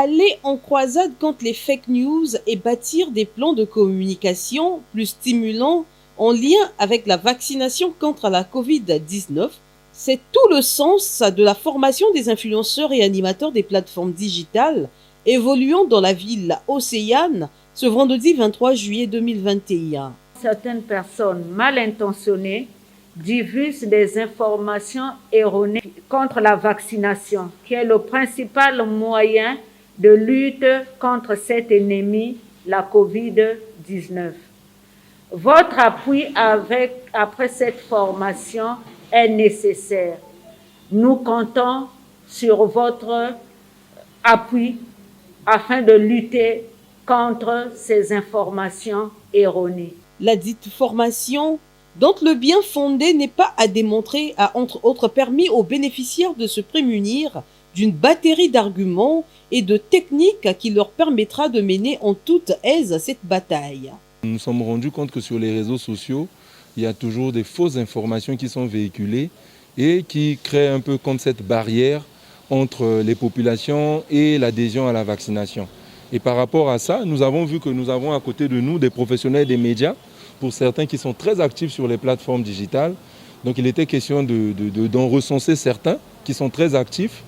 aller en croisade contre les fake news et bâtir des plans de communication plus stimulants en lien avec la vaccination contre la Covid-19, c'est tout le sens de la formation des influenceurs et animateurs des plateformes digitales évoluant dans la ville océane ce vendredi 23 juillet 2021. Certaines personnes mal intentionnées diffusent des informations erronées contre la vaccination, qui est le principal moyen de lutte contre cet ennemi, la COVID-19. Votre appui après cette formation est nécessaire. Nous comptons sur votre appui afin de lutter contre ces informations erronées. La dite formation, dont le bien fondé n'est pas à démontrer, a entre autres permis aux bénéficiaires de se prémunir d'une batterie d'arguments et de techniques qui leur permettra de mener en toute aise cette bataille. Nous nous sommes rendus compte que sur les réseaux sociaux, il y a toujours des fausses informations qui sont véhiculées et qui créent un peu comme cette barrière entre les populations et l'adhésion à la vaccination. Et par rapport à ça, nous avons vu que nous avons à côté de nous des professionnels des médias, pour certains qui sont très actifs sur les plateformes digitales. Donc il était question d'en recenser certains qui sont très actifs.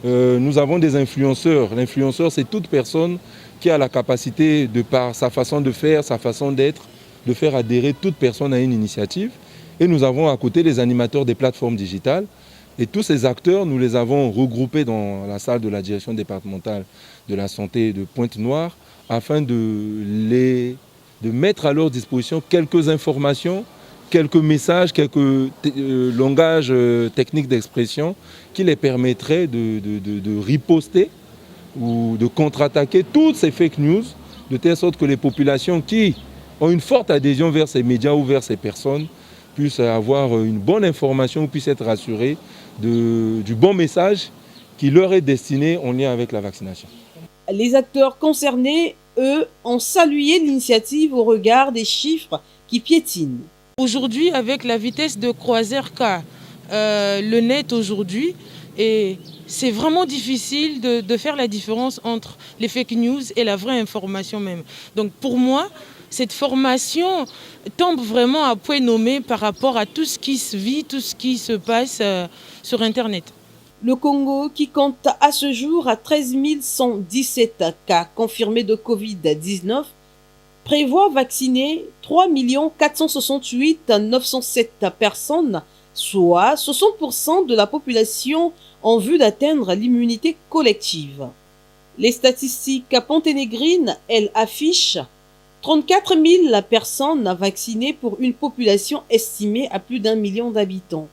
Nous avons des influenceurs. L'influenceur, c'est toute personne qui a la capacité, de par sa façon de faire, sa façon d'être, de faire adhérer toute personne à une initiative. Et nous avons à côté les animateurs des plateformes digitales. Et tous ces acteurs, nous les avons regroupés dans la salle de la direction départementale de la santé de Pointe-Noire afin de mettre à leur disposition quelques informations, quelques messages, quelques langages techniques d'expression qui les permettraient de riposter ou de contre-attaquer toutes ces fake news, de telle sorte que les populations qui ont une forte adhésion vers ces médias ou vers ces personnes puissent avoir une bonne information, puissent être rassurés du bon message qui leur est destiné en lien avec la vaccination. Les acteurs concernés, eux, ont salué l'initiative au regard des chiffres qui piétinent. Aujourd'hui, avec la vitesse de croisière qu'a le net aujourd'hui, et c'est vraiment difficile de faire la différence entre les fake news et la vraie information même. Donc pour moi, cette formation tombe vraiment à point nommé par rapport à tout ce qui se vit, tout ce qui se passe sur Internet. Le Congo, qui compte à ce jour à 13 117 cas confirmés de Covid-19, prévoit vacciner 3 468 907 personnes, soit 60% de la population en vue d'atteindre l'immunité collective. Les statistiques ponténégrines, elles, affichent 34 000 personnes vaccinées pour une population estimée à plus d'1 million d'habitants.